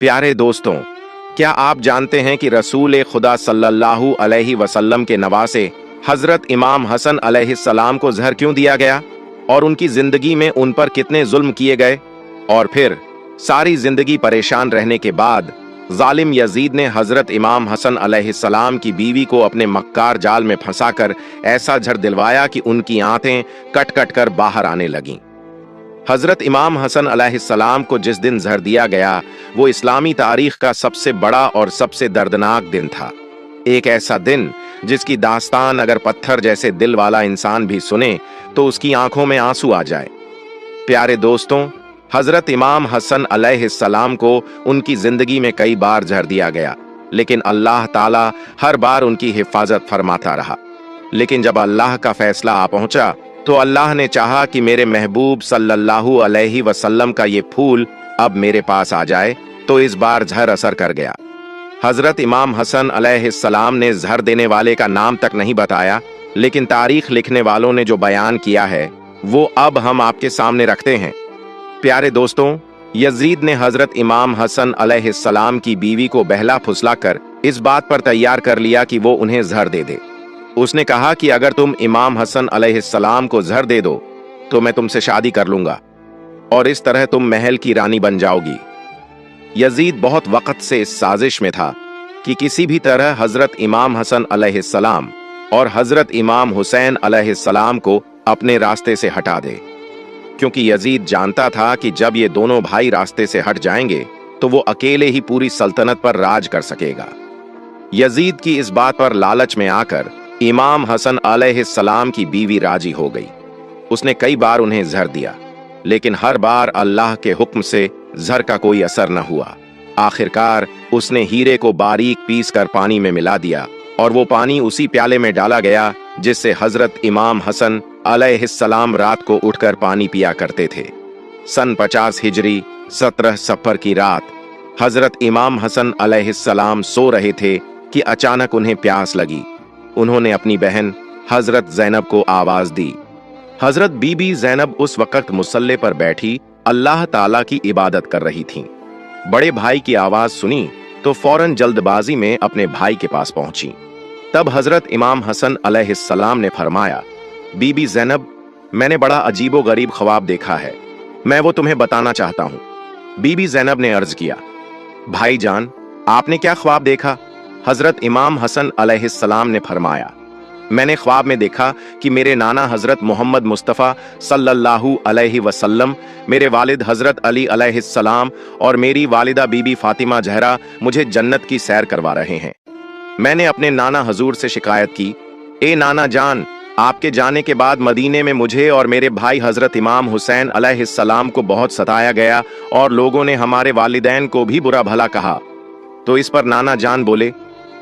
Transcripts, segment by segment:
प्यारे दोस्तों, क्या आप जानते हैं कि रसूल खुदा सल्लल्लाहु अलैहि वसल्लम के नवासे हजरत इमाम हसन अलैहिस्सलाम को जहर क्यों दिया गया और उनकी जिंदगी में उन पर कितने जुल्म किए गए? और फिर सारी जिंदगी परेशान रहने के बाद जालिम यजीद ने हजरत इमाम हसन अलैहिस्सलाम की बीवी को अपने मक्कार जाल में फंसाकर ऐसा जहर दिलवाया कि उनकी आंतें कट कट कर बाहर आने लगीं। हजरत इमाम हसन अलैहिस्सलाम को जिस दिन जहर दिया गया वो इस्लामी तारीख का सबसे बड़ा और सबसे दर्दनाक दिन था। एक ऐसा दिन जिसकी दास्तान अगर पत्थर जैसे दिल वाला इंसान भी सुने तो उसकी आंखों में आंसू आ जाए। प्यारे दोस्तों, हजरत इमाम हसन अलैहिस्सलाम को उनकी जिंदगी में कई बार जहर दिया गया, लेकिन अल्लाह ताला हर बार उनकी हिफाजत फरमाता रहा। लेकिन जब अल्लाह का फैसला आ पहुंचा तो अल्लाह ने चाहा कि मेरे महबूब सल्लल्लाहु अलैहि वसल्लम का ये फूल अब मेरे पास आ जाए, तो इस बार जहर असर कर गया। हजरत इमाम हसन अलैहिस्सलाम ने जहर देने वाले का नाम तक नहीं बताया, लेकिन तारीख लिखने वालों ने जो बयान किया है वो अब हम आपके सामने रखते हैं। प्यारे दोस्तों, यजीद ने हजरत इमाम हसन अलैहिस्सलाम की बीवी को बहला फुसलाकर इस बात पर तैयार कर लिया कि वो उन्हें जहर दे दे। उसने कहा कि अगर तुम इमाम हसन अलैहिस्सलाम को जहर दे दो तो मैं तुमसे शादी कर लूंगा और इस तरह तुम महल की रानी बन जाओगी। यजीद बहुत वक्त से इस साजिश में था कि किसी भी तरह हजरत इमाम हसन अलैहिस्सलाम और हजरत इमाम हुसैन अलैहिस्सलाम को अपने रास्ते से हटा दे, क्योंकि यजीद जानता था कि जब ये दोनों भाई रास्ते से हट जाएंगे तो वो अकेले ही पूरी सल्तनत पर राज कर सकेगा। यजीद की इस बात पर लालच में आकर इमाम हसन अलैहिस्सलाम की बीवी राजी हो गई। उसने कई बार उन्हें जहर दिया, लेकिन हर बार अल्लाह के हुक्म से जहर का कोई असर न हुआ। आखिरकार उसने हीरे को बारीक पीस कर पानी में मिला दिया और वो पानी उसी प्याले में डाला गया जिससे हजरत इमाम हसन अलैहिस्सलाम रात को उठकर पानी पिया करते थे। सन 50 हिजरी 17 सफर की रात हजरत इमाम हसन अलैहिस्सलाम सो रहे थे कि अचानक उन्हें प्यास लगी। उन्होंने अपनी बहन हजरत ज़ैनब को आवाज दी। हजरत बीबी ज़ैनब उस वक्त मुसल्ले पर बैठी अल्लाह ताला की इबादत कर रही थीं। बड़े भाई की आवाज सुनी तो फौरन जल्दबाजी में अपने भाई के पास पहुंची। तब हजरत इमाम हसन अलैहिस्सलाम ने फरमाया, बीबी ज़ैनब, मैंने बड़ा अजीबो गरीब ख्वाब देखा है, मैं वो तुम्हें बताना चाहता हूं। बीबी ज़ैनब ने अर्ज किया, भाईजान, आपने क्या ख्वाब देखा? हजरत इमाम हसन अलैहिस्सलाम ने फरमाया, मैंने ख्वाब में देखा कि मेरे नाना हजरत मोहम्मद मुस्तफ़ा सल्लल्लाहु अलैहि वसल्लम, मेरे वालिद हजरत अली अलैहिस्सलाम और मेरी वालिदा बीबी फातिमा जहरा मुझे जन्नत की सैर करवा रहे हैं। मैंने अपने नाना हजूर से शिकायत की, ए नाना जान, आपके जाने के बाद मदीने में मुझे और मेरे भाई हजरत इमाम हुसैन अलैहिस्सलाम को बहुत सताया गया और लोगों ने हमारे वालिदैन को भी बुरा भला कहा। तो इस पर नाना जान बोले,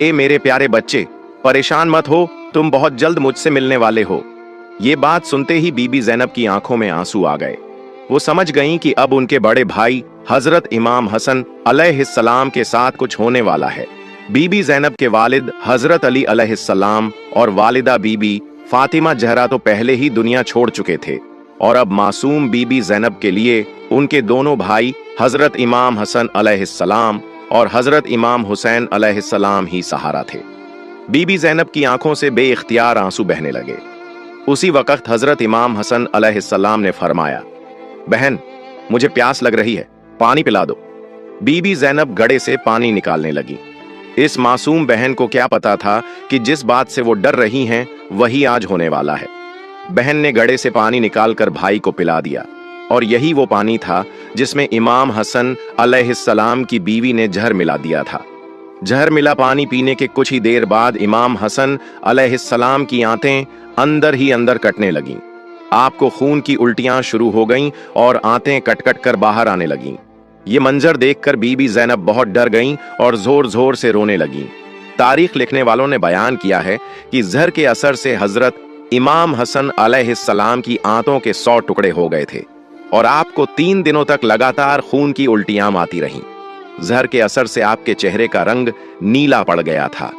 ए मेरे प्यारे बच्चे, परेशान मत हो, तुम बहुत जल्द मुझसे मिलने वाले हो। ये बात सुनते ही बीबी ज़ैनब की आंखों में आंसू आ गए। वो समझ गईं कि अब उनके बड़े भाई हजरत इमाम हसन अलैहिस्सलाम के साथ कुछ होने वाला है। बीबी ज़ैनब के वालिद हजरत अली अलैहिस्सलाम और वालिदा बीबी फातिमा जहरा तो पहले ही दुनिया छोड़ चुके थे और अब मासूम बीबी ज़ैनब के लिए उनके दोनों भाई हजरत इमाम हसन अलैहिस्सलाम और हजरत इमाम हुसैन अलैहिस्सलाम ही सहारा थे। बीबी ज़ैनब की आंखों से बेइख्तियार आंसू बहने लगे। उसी वक्त हजरत इमाम हसन अलैहिस्सलाम ने फरमाया, बहन, मुझे प्यास लग रही है, पानी पिला दो। बीबी ज़ैनब घड़े से पानी निकालने लगी। इस मासूम बहन को क्या पता था कि जिस बात से वो डर रही हैं वही आज होने वाला है। बहन ने घड़े से पानी निकालकर भाई को पिला दिया और यही वो पानी था जिसमें इमाम हसन अलैहिस्सलाम की बीवी ने जहर मिला दिया था। जहर मिला पानी पीने के कुछ ही देर बाद इमाम हसन अलैहिस्सलाम की आंतें अंदर ही अंदर कटने लगीं। आपको खून की उल्टियां शुरू हो गईं और आंतें कट कट कर बाहर आने लगीं। ये मंजर देखकर बीबी ज़ैनब बहुत डर गईं और जोर जोर से रोने लगीं। तारीख लिखने वालों ने बयान किया है कि जहर के असर से हजरत इमाम हसन अलैहिस्सलाम की आंतों के 100 टुकड़े हो गए थे और आपको 3 दिनों तक लगातार खून की उल्टियां आती रहीं। जहर के असर से आपके चेहरे का रंग नीला पड़ गया था।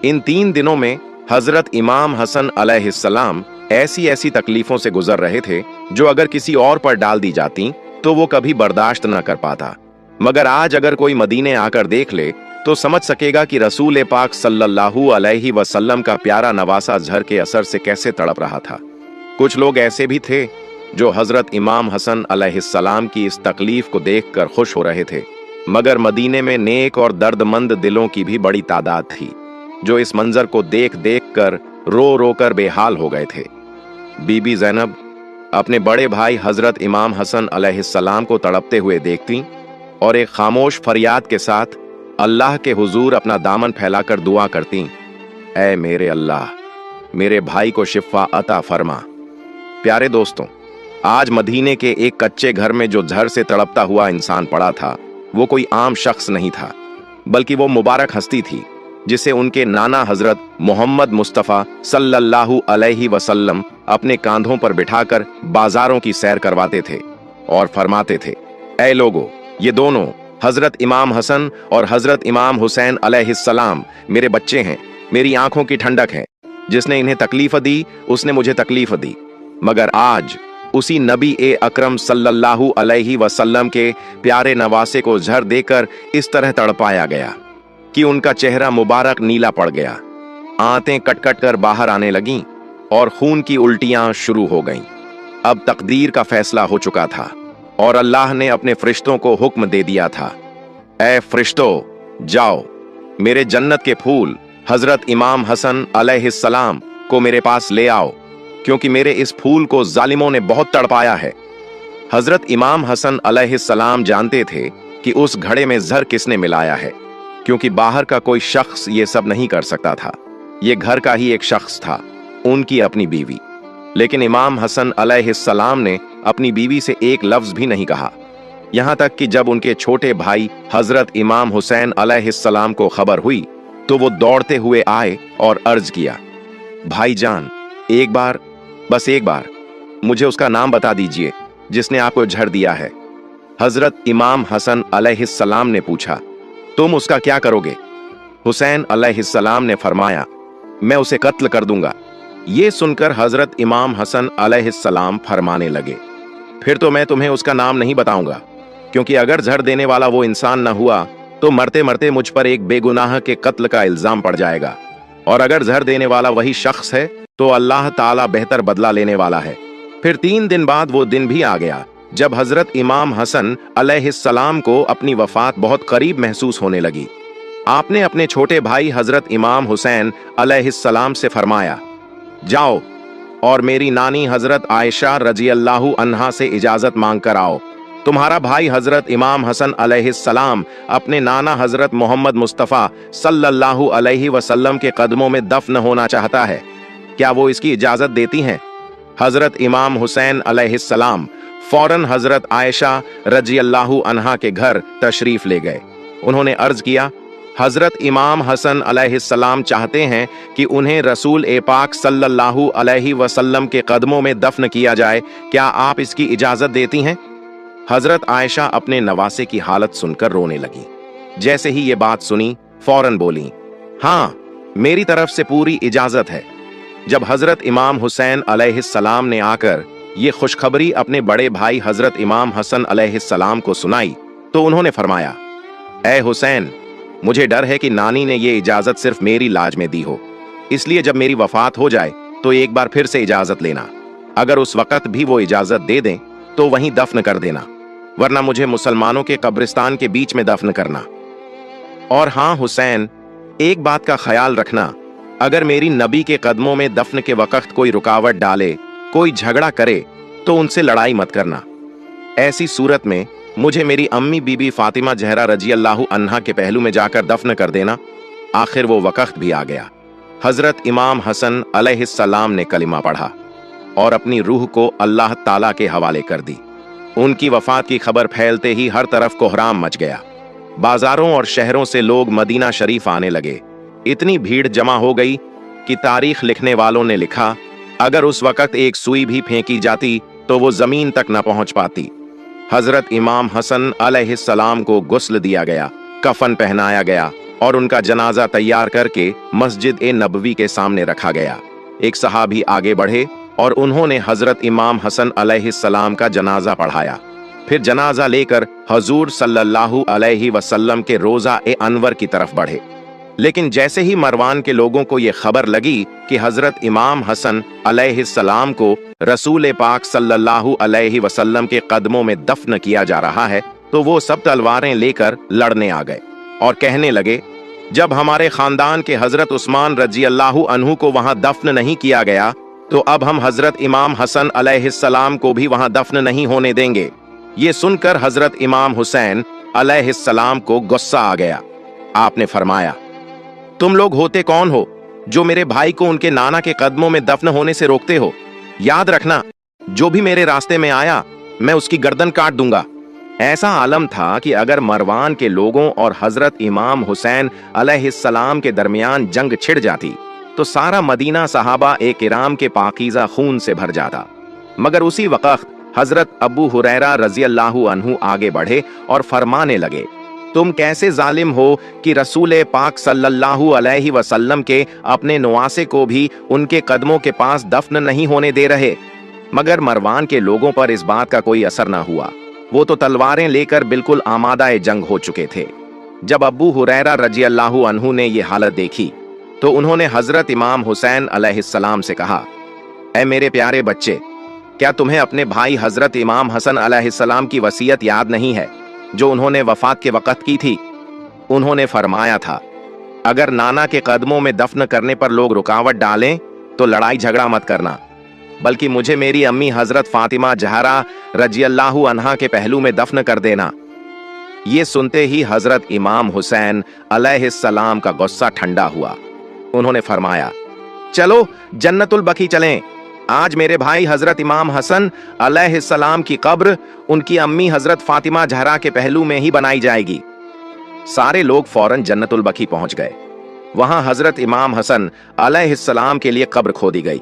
इन 3 दिनों में हजरत इमाम हसन अलैहिस्सलाम ऐसी ऐसी तकलीफों से गुजर रहे थे जो अगर किसी और पर डाल दी जाती तो वो कभी बर्दाश्त न कर पाता। मगर आज अगर कोई मदीने आकर देख ले तो समझ सकेगा कि रसूल पाक सल्लल्लाहु अलैहि वसल्लम का प्यारा नवासा जहर के असर से कैसे तड़प रहा था। कुछ लोग ऐसे भी थे जो हजरत इमाम हसन अलैहिस्सलाम की इस तकलीफ को देखकर खुश हो रहे थे, मगर मदीने में नेक और दर्दमंद दिलों की भी बड़ी तादाद थी जो इस मंजर को देख देख कर रो रो कर बेहाल हो गए थे। बीबी ज़ैनब अपने बड़े भाई हजरत इमाम हसन अलैहिस्सलाम को तड़पते हुए देखती और एक खामोश फरियाद के साथ अल्लाह के हुजूर अपना दामन फैलाकर दुआ करती, ऐ मेरे अल्लाह, मेरे भाई को शिफा अता फरमा। प्यारे दोस्तों, आज मदीने के एक कच्चे घर में जो जहर से तड़पता हुआ इंसान पड़ा था वो कोई आम शख्स नहीं था, बल्कि वो मुबारक हस्ती थी जिसे उनके नाना हजरत मोहम्मद मुस्तफ़ा सल्लल्लाहु अलैहि वसल्लम अपने कांधों पर बिठाकर बाजारों की सैर करवाते थे और फरमाते थे, ऐ लोगो, ये दोनों हजरत इमाम हसन और हजरत इमाम हुसैन अलैहिस्सलाम मेरे बच्चे हैं, मेरी आंखों की ठंडक हैं। जिसने इन्हें तकलीफ दी उसने मुझे तकलीफ दी, मगर आज उसी नबी ए अकरम सल्लल्लाहु अलैहि वसल्लम के प्यारे नवासे को जहर देकर इस तरह तड़पाया गया कि उनका चेहरा मुबारक नीला पड़ गया, आंतें कट कट कर बाहर आने लगीं और खून की उल्टियां शुरू हो गईं। अब तकदीर का फैसला हो चुका था और अल्लाह ने अपने फरिश्तों को हुक्म दे दिया था, ऐ फरिश्तों, जाओ मेरे जन्नत के फूल हजरत इमाम हसन अलैहिस्सलाम को मेरे पास ले आओ, क्योंकि मेरे इस फूल को जालिमों ने बहुत तड़पाया है। हजरत इमाम हसन अलैहिस्सलाम जानते थे कि उस घड़े में जहर किसने मिलाया है, क्योंकि बाहर का कोई शख्स ये सब नहीं कर सकता था। ये घर का ही एक शख्स था, उनकी अपनी बीवी। लेकिन इमाम हसन अलैहिस्सलाम ने अपनी बीवी से एक लफ्ज भी नहीं कहा, यहां तक कि जब उनके छोटे भाई हजरत इमाम हुसैन अलैहिस्सलाम को खबर हुई तो वो दौड़ते हुए आए और अर्ज किया, भाईजान, एक बार, बस एक बार मुझे उसका नाम बता दीजिए जिसने आपको जहर दिया है। हजरत इमाम हसन अलैहिस्सलाम ने पूछा, तुम उसका क्या करोगे? हुसैन अलैहिस्सलाम ने फरमाया, मैं उसे कत्ल कर दूंगा। ये सुनकर हजरत इमाम हसन अलैहिस्सलाम फरमाने लगे, फिर तो मैं तुम्हें उसका नाम नहीं बताऊंगा, क्योंकि अगर जहर देने वाला वो इंसान न हुआ तो मरते मरते मुझ पर एक बेगुनाह के कत्ल का इल्जाम पड़ जाएगा, और अगर जहर देने वाला वही शख्स है तो अल्लाह ताला बेहतर बदला लेने वाला है। फिर 3 दिन बाद वो दिन भी आ गया जब हजरत इमाम हसन अलैहिस्सलाम को अपनी वफात बहुत करीब महसूस होने लगी। आपने अपने छोटे भाई हजरत इमाम हुसैन अलैहिस्सलाम से फरमाया, जाओ और मेरी नानी हजरत आयशा रजी अल्लाहु अन्हा से इजाजत मांग कर आओ। तुम्हारा भाई हजरत इमाम हसन अलैहिस्सलाम अपने नाना हजरत मोहम्मद मुस्तफ़ा सल्लल्लाहु अलैहि वसल्लम के कदमों में दफन होना चाहता है, क्या वो इसकी इजाजत देती हैं? हजरत इमाम हुसैन अलैहिस्सलाम फौरन हजरत आयशा रजी अल्लाहु अन्हा के घर तशरीफ ले गए। उन्होंने अर्ज किया, हजरत इमाम हसन अलैहिस्सलाम चाहते हैं कि उन्हें रसूल ए पाक सल्लल्लाहु अलैहि वसल्लम के कदमों में दफन किया जाए, क्या आप इसकी इजाजत देती हैं? हजरत आयशा अपने नवासे की हालत सुनकर रोने लगी। जैसे ही ये बात सुनी फौरन बोली, हाँ, मेरी तरफ से पूरी इजाजत है। जब हजरत इमाम हुसैन अलैहिस्सलाम ने आकर ये खुशखबरी अपने बड़े भाई हजरत इमाम हसन अलैहिस्सलाम को सुनाई तो उन्होंने फरमाया, ऐ हुसैन, मुझे डर है कि नानी ने ये इजाजत सिर्फ मेरी लाज में दी हो, इसलिए जब मेरी वफात हो जाए तो एक बार फिर से इजाजत लेना। अगर उस वक्त भी वो इजाजत दे दें तो वहीं दफन कर देना, वरना मुझे मुसलमानों के कब्रिस्तान के बीच में दफन करना। और हाँ हुसैन, एक बात का ख्याल रखना, अगर मेरी नबी के कदमों में दफन के वक्त कोई रुकावट डाले, कोई झगड़ा करे तो उनसे लड़ाई मत करना। ऐसी सूरत में मुझे मेरी अम्मी बीबी फातिमा जहरा रजी अल्लाहु अन्हा के पहलू में जाकर दफन कर देना। आखिर वो वक्त भी आ गया। हजरत इमाम हसन अलैहिस्सलाम ने कलिमा पढ़ा और अपनी रूह को अल्लाह ताला के हवाले कर दी। उनकी वफात की खबर फैलते ही हर तरफ कोहराम मच गया। बाजारों और शहरों से लोग मदीना शरीफ आने लगे। इतनी भीड़ जमा हो गई कि तारीख लिखने वालों ने लिखा, अगर उस वक्त एक सुई भी फेंकी जाती तो वो जमीन तक न पहुंच पाती। हजरत इमाम हसन अलैहिस्सलाम को गुस्ल दिया गया, कफन पहनाया गया और उनका जनाजा तैयार करके मस्जिद ए नबवी के सामने रखा गया। एक सहाबी आगे बढ़े और उन्होंने हजरत इमाम हसन अलैहिस्सलाम का जनाजा पढ़ाया। फिर जनाजा लेकर हजूर सल्लल्लाहु अलैहि वसल्लम के रोजा ए अनवर की तरफ बढ़े। लेकिन जैसे ही मरवान के लोगों को यह खबर लगी कि हजरत इमाम हसन अलैहिस्सलाम को रसूल पाक सल्लल्लाहु अलैहि वसल्लम के कदमों में दफन किया जा रहा है, तो वो सब तलवारें लेकर लड़ने आ गए और कहने लगे, जब हमारे खानदान के हजरत उस्मान रजी अल्लाहु अन्हु को वहां दफन नहीं किया गया, तो अब हम हजरत इमाम हसन अलैहिस्सलाम को भी वहां दफन नहीं होने देंगे। ये सुनकर हजरत इमाम हुसैन अलैहिस्सलाम को गुस्सा आ गया। आपने फरमाया, तुम लोग होते कौन हो जो मेरे भाई को उनके नाना के कदमों में दफन होने से रोकते हो? याद रखना, जो भी मेरे रास्ते में आया मैं उसकी गर्दन काट दूंगा। ऐसा आलम था कि अगर मरवान के लोगों और हजरत इमाम हुसैन अलैहिस्सलाम के दरमियान जंग छिड़ जाती तो सारा मदीना सहाबा ए किराम के पाकीज़ा खून से भर जाता। मगर उसी वक्त हजरत अबू हुरैरा रजी अल्लाहु अन्हु आगे बढ़े और फरमाने लगे, तुम कैसे जालिम हो कि रसूल पाक सल्लल्लाहु अलैहि वसल्लम के अपने नवासे को भी उनके कदमों के पास दफन नहीं होने दे रहे। मगर मरवान के लोगों पर इस बात का कोई असर न हुआ। वो तो तलवारें लेकर बिल्कुल आमादा जंग हो चुके थे। जब अबू हुरैरा रजी अल्लाहु अन्हु ने ये हालत देखी तो उन्होंने हजरत इमाम हुसैन अलैहिस्सलाम से कहा, ऐ मेरे प्यारे बच्चे, क्या तुम्हें अपने भाई हजरत इमाम हसन अलैहिस्सलाम की वसीयत याद नहीं है जो उन्होंने वफात के वक़्त की थी? उन्होंने फरमाया था, अगर नाना के कदमों में दफन करने पर लोग रुकावट डालें तो लड़ाई झगड़ा मत करना, बल्कि मुझे मेरी अम्मी हजरत फातिमा जहरा रजी अल्लाहु अन्हा के पहलू में दफन कर देना। ये सुनते ही हजरत इमाम हुसैन अलैहिस्सलाम का गुस्सा ठंडा हुआ। उन्होंने फरमाया, चलो जन्नतुल बकी चलें। आज मेरे भाई हजरत इमाम हसन अलैहिस्सलाम की कब्र उनकी अम्मी हजरत फातिमा जहरा के पहलू में ही बनाई जाएगी। सारे लोग फौरन जन्नतुल बकी पहुंच गए। वहां हजरत इमाम हसन अलैहिस्सलाम के लिए कब्र खोदी गई।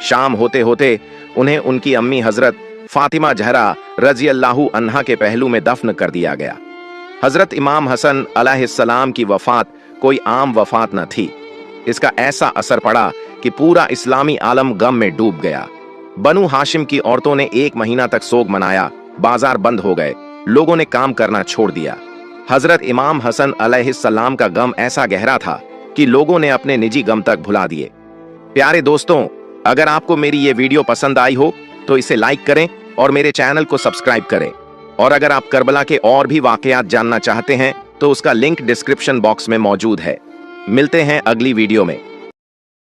शाम होते होते उन्हें उनकी अम्मी हजरत फातिमा जहरा रजी अल्लाहु अन्हा के पहलू में दफन कर दिया गया। हजरत इमाम हसन अलैहिस्सलाम की वफात कोई आम वफात न थी। इसका ऐसा असर पड़ा कि पूरा इस्लामी आलम गम में डूब गया। बनु हाशिम की औरतों ने 1 महीना तक सोग मनाया, बाजार बंद हो गए, लोगों ने काम करना छोड़ दिया। हजरत इमाम हसन अलैहिस्सलाम का गम ऐसा गहरा था कि लोगों ने अपने निजी गम तक भुला दिए। प्यारे दोस्तों, अगर आपको मेरी ये वीडियो पसंद आई हो तो इसे लाइक करें और मेरे चैनल को सब्सक्राइब करें। और अगर आप करबला के और भी वाकयात जानना चाहते हैं तो उसका लिंक डिस्क्रिप्शन बॉक्स में मौजूद है। मिलते हैं अगली वीडियो में।